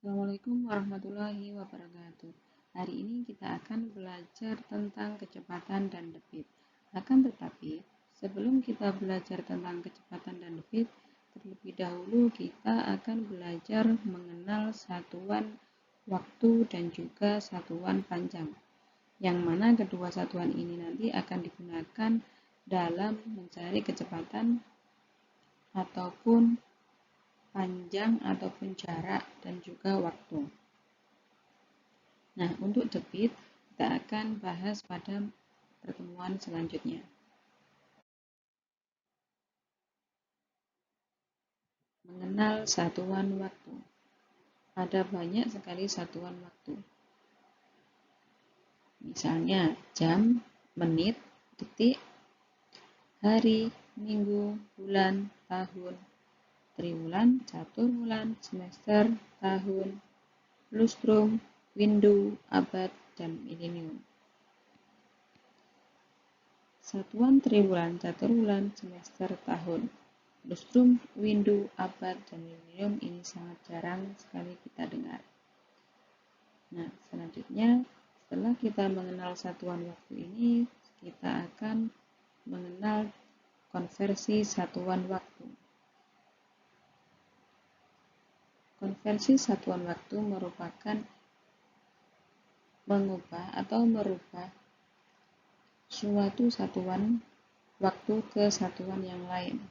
Assalamualaikum warahmatullahi wabarakatuh. Hari ini kita akan belajar tentang kecepatan dan debit. Akan tetapi, sebelum kita belajar tentang kecepatan dan debit, terlebih dahulu kita akan belajar mengenal satuan waktu dan juga satuan panjang. Yang mana kedua satuan ini nanti akan digunakan dalam mencari kecepatan ataupun panjang ataupun jarak dan juga waktu. Nah, untuk debit kita akan bahas pada pertemuan selanjutnya. Mengenal satuan waktu. Ada banyak sekali satuan waktu. Misalnya jam, menit, detik, hari, minggu, bulan, tahun, triwulan, caturwulan, semester, tahun, lustrum, windu, abad, dan milenium. Satuan triwulan, caturwulan, semester, tahun, lustrum, windu, abad, dan milenium ini sangat jarang sekali kita dengar. Nah, selanjutnya setelah kita mengenal satuan waktu ini, kita akan mengenal konversi satuan waktu. Konversi satuan waktu merupakan mengubah atau merubah suatu satuan waktu ke satuan yang lain.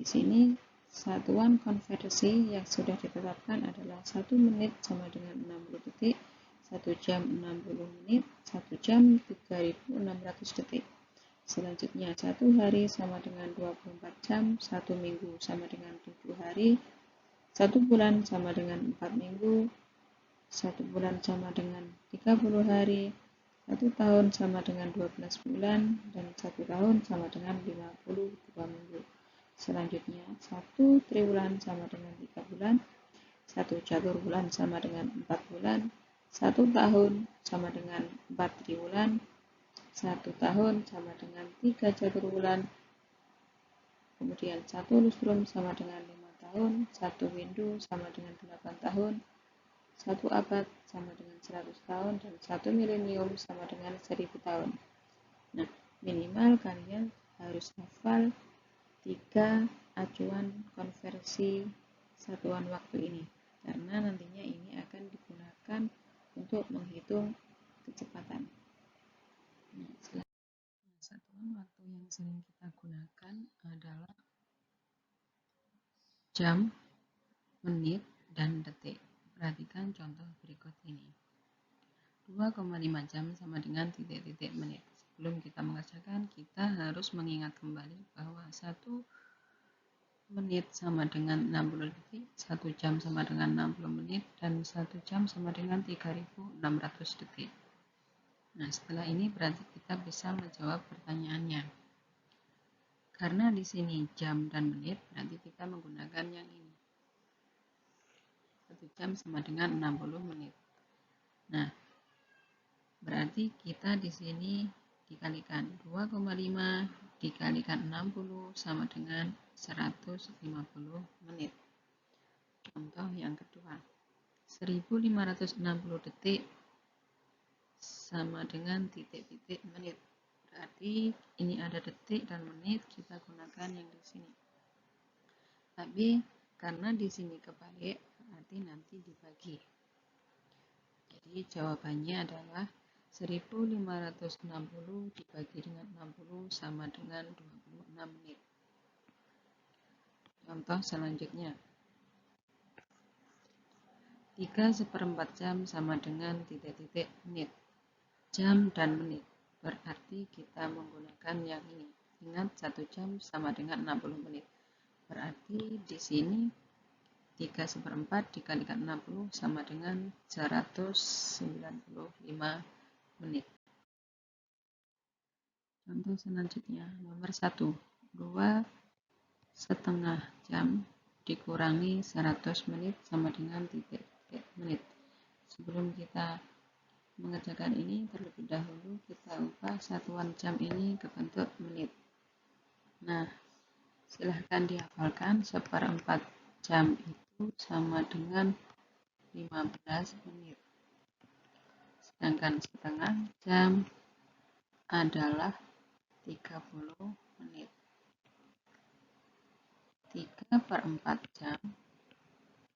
Di sini satuan konversi yang sudah ditetapkan adalah 1 menit sama dengan 60 detik, 1 jam 60 menit, 1 jam 3600 detik. Selanjutnya 1 hari sama dengan 24 jam, 1 minggu sama dengan 7 hari, 1 bulan sama dengan 4 minggu, 1 bulan sama dengan 30 hari, 1 tahun sama dengan 12 bulan, dan 1 tahun sama dengan 52 minggu. Selanjutnya, 1 triwulan sama dengan 3 bulan, 1 caturwulan sama dengan 4 bulan, 1 tahun sama dengan 4 triwulan, 1 tahun sama dengan 3 caturwulan, kemudian 1 lustrum sama dengan 5 tahun, 1 windu sama dengan 8 tahun, 1 abad sama dengan 100 tahun, dan 1 milenium sama dengan 1000 tahun. Nah, minimal kalian harus hafal 3 acuan konversi satuan waktu ini, karena nantinya ini akan digunakan untuk menghitung kecepatan. Nah, satuan waktu yang sering kita gunakan adalah jam, menit, dan detik. Perhatikan contoh berikut ini. 2,5 jam sama dengan titik-titik menit. Sebelum kita mengerjakan, kita harus mengingat kembali bahwa 1 menit sama dengan 60 detik, 1 jam sama dengan 60 menit, dan 1 jam sama dengan 3600 detik. Nah, setelah ini berarti kita bisa menjawab pertanyaannya. Karena di sini jam dan menit, berarti kita menggunakan yang ini. 1 jam sama dengan 60 menit. Nah, berarti kita di sini dikalikan 2,5 dikalikan 60 sama dengan 150 menit. Contoh yang kedua, 1560 detik sama dengan titik-titik menit. Berarti ini ada detik dan menit, kita gunakan yang di sini. Tapi karena di sini kebalik, berarti nanti dibagi. Jadi jawabannya adalah 1560 dibagi dengan 60 sama dengan 26 menit. Contoh selanjutnya, 3/4 jam sama dengan titik-titik menit. Jam dan menit, berarti kita menggunakan yang ini. Ingat 1 jam sama dengan 60 menit. Berarti di sini 3/4 dikalikan 60 sama dengan 195 menit. Contoh selanjutnya, nomor 1, 2,5 jam dikurangi 100 menit sama dengan titik-titik menit. Sebelum kita mengerjakan ini, terlebih dahulu kita ubah satuan jam ini ke bentuk menit. Nah, silahkan dihafalkan 1/4 jam itu sama dengan 15 menit. Sedangkan setengah jam adalah 30 menit. 3/4 jam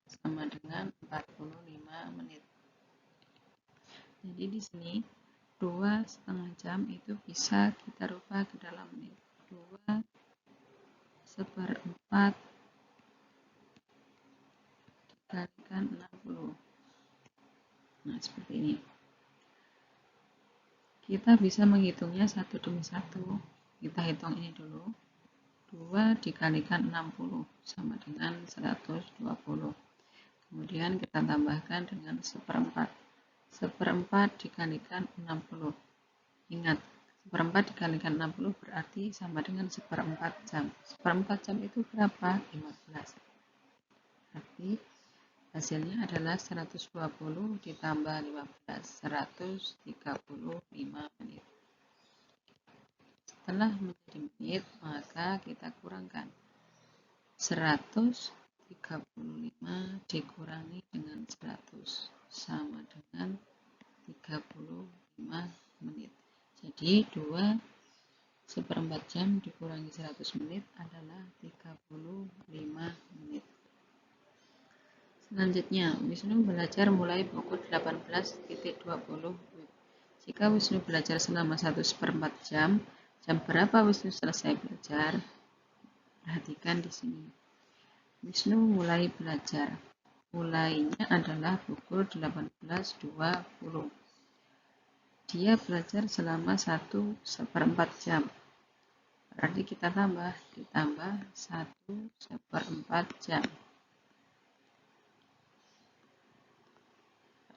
sama dengan 45 menit. Jadi di sini 2,5 jam itu bisa kita rubah ke dalam menit. 2/4 dikalikan 60. Nah, seperti ini. Kita bisa menghitungnya satu demi satu. Kita hitung ini dulu. 2 dikalikan 60 sama dengan 120. Kemudian kita tambahkan dengan 1/4. 1/4 dikalikan 60. Ingat, 1/4 dikalikan 60 berarti sama dengan 1/4 jam. 1/4 jam itu berapa? 15. Berarti hasilnya adalah 120 ditambah 15, 135 menit. Setelah menjadi menit, maka kita kurangkan. 135 dikurangi dengan 100 sama dengan 35 menit. Jadi 2/4 jam dikurangi 100 menit adalah 35 menit. Selanjutnya, Wisnu belajar mulai pukul 18.20 WIB. Jika Wisnu belajar selama 1/4 jam, jam berapa Wisnu selesai belajar? Perhatikan di sini. Wisnu mulai belajar. Mulainya adalah pukul 18.20. Dia belajar selama 1/4 jam. Berarti kita ditambah 1/4 jam.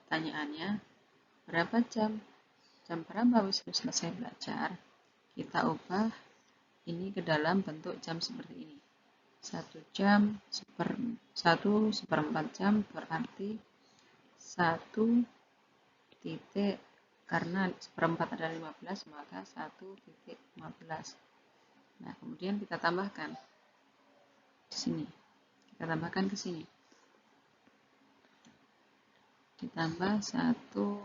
Pertanyaannya, berapa jam? Jam berapa Wisnu selesai belajar? Kita ubah ini ke dalam bentuk jam seperti ini. 1/4 jam berarti 1 titik, karena 1/4 ada 15, maka 1,15. Nah, kemudian kita tambahkan di sini. Kita tambahkan ke sini. Ditambah 1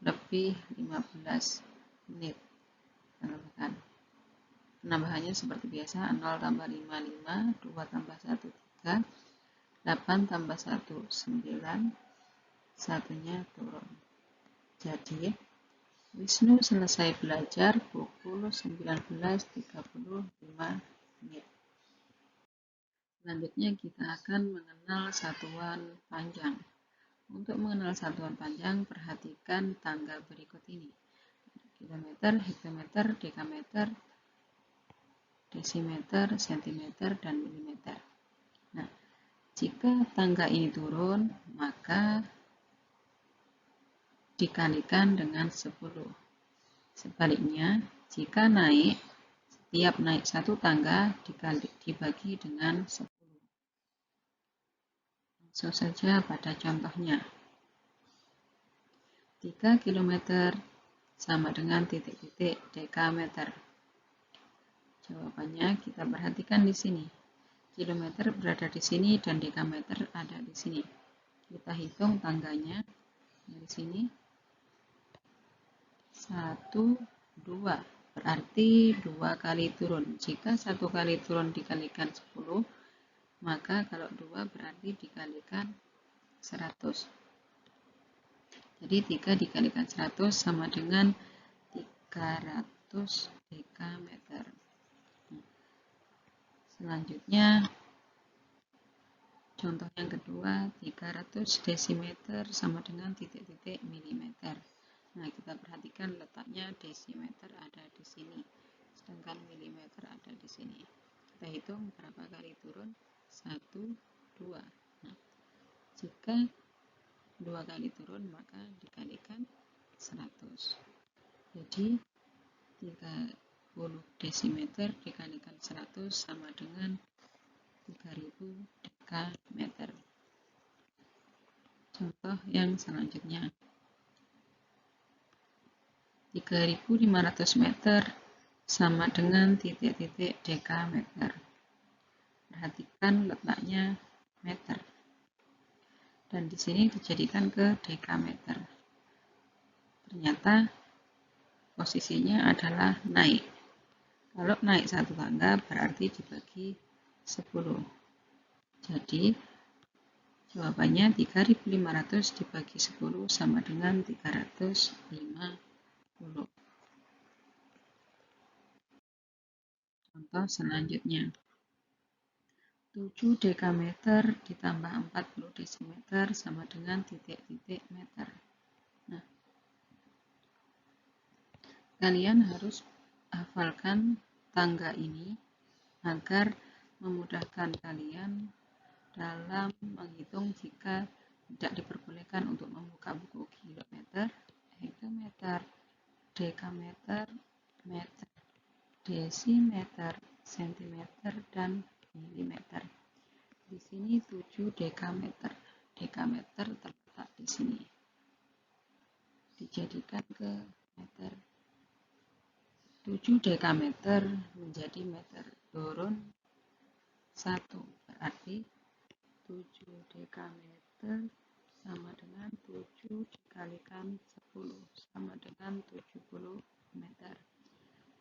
lebih 15 menit. Tambahkan. Penambahannya seperti biasa, 0 tambah 5, 5, 2 tambah 1, 3, 8 tambah 1, 9, satunya turun. Jadi, Wisnu selesai belajar pukul 19.35 menit. Selanjutnya kita akan mengenal satuan panjang. Untuk mengenal satuan panjang, perhatikan tangga berikut ini. Kilometer, hektometer, dekameter, desimeter, sentimeter, dan milimeter. Nah, jika tangga ini turun, maka dikalikan dengan 10. Sebaliknya, jika naik, setiap naik satu tangga dibagi dengan 10. Langsung saja pada contohnya. 3 km sama dengan titik-titik dekameter. Jawabannya kita perhatikan di sini. Kilometer berada di sini dan dekameter ada di sini. Kita hitung tangganya dari sini. 1, 2. Berarti 2 kali turun. Jika 1 kali turun dikalikan 10, maka kalau 2 berarti dikalikan 100. Jadi 3 dikalikan 100 sama dengan 300 dekameter. Selanjutnya, contoh yang kedua, 300 desimeter sama dengan titik-titik milimeter. Nah, kita perhatikan letaknya desimeter ada di sini, sedangkan milimeter ada di sini. Kita hitung berapa kali turun? 1, 2. Nah, jika 2 kali turun, maka dikalikan 100. Jadi, 30 desimeter dikalikan 100 sama dengan 3000 dekameter. Contoh yang selanjutnya. 3.500 meter sama dengan titik-titik dekameter. perhatikan letaknya meter. Dan di sini dijadikan ke dekameter. Ternyata posisinya adalah naik. Kalau naik satu tangga berarti dibagi 10. Jadi jawabannya 3.500 dibagi 10 sama dengan 350. Contoh selanjutnya. 7 dekameter ditambah 40 desimeter sama dengan titik-titik meter. Nah, kalian harus hafalkan tangga ini agar memudahkan kalian dalam menghitung jika tidak diperbolehkan untuk membuka buku kilometer, hektometer, dekameter, meter, desimeter, sentimeter, dan milimeter. Di sini 7 dekameter. Dekameter terletak di sini. Dijadikan ke meter. 7 dekameter menjadi meter. Turun 1. Berarti 7 dekameter sama dengan 7 dikalikan 10 sama dengan 70 meter.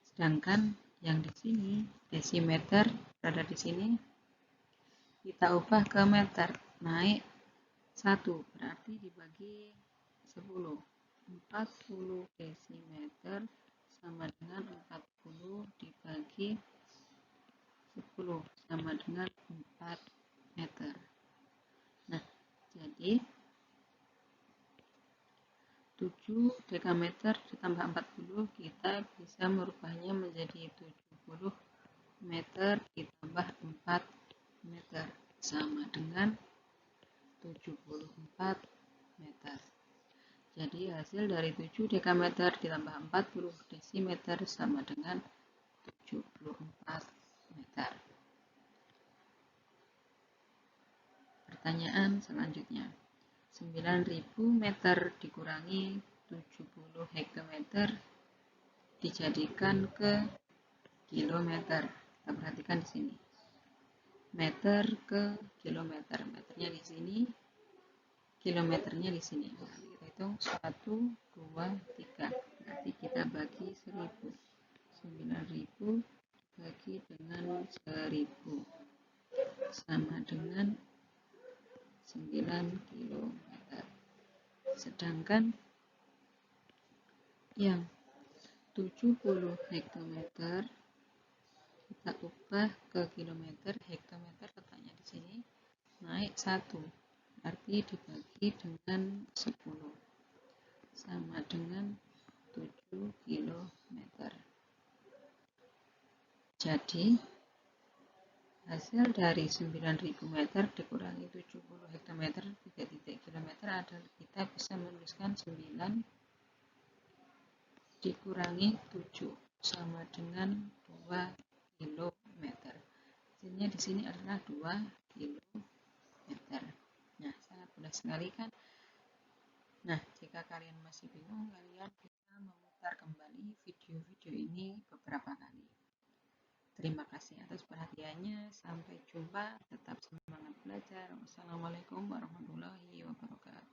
Sedangkan yang di sini desimeter berada di sini, kita ubah ke meter, naik 1 berarti dibagi 10. 40 desimeter sama dengan 40 dibagi 10 sama dengan 4 meter. Nah, jadi 7 dekameter ditambah 40 kita bisa merubahnya menjadi 70 meter ditambah 4 meter sama dengan 74 meter. Jadi hasil dari 7 dekameter ditambah 40 desimeter sama dengan 74 meter. Pertanyaan selanjutnya. 9.000 meter dikurangi 70 hektometer dijadikan ke kilometer. Kita perhatikan di sini. Meter ke kilometer. Meternya di sini, kilometernya di sini. Nah, kita hitung 1, 2, 3. Berarti kita bagi 1000. 9.000 bagi dengan 1000 sama dengan 9 kilometer. Sedangkan yang 70 hektometer kita ubah ke kilometer. Hektometer letaknya di sini, naik 1 berarti dibagi dengan 10 sama dengan 7 kilometer. Jadi hasil dari 9.000 meter dikurangi 70 hektometer 3 titik kilometer adalah kita bisa menuliskan 9 dikurangi 7 sama dengan 2 kilometer. Hasilnya di sini adalah 2 kilometer. Nah, sangat mudah sekali kan? Nah, jika kalian masih bingung, kalian bisa memutar kembali video-video ini beberapa kali. Terima kasih atas perhatiannya. Sampai jumpa. Tetap semangat belajar. Wassalamualaikum warahmatullahi wabarakatuh.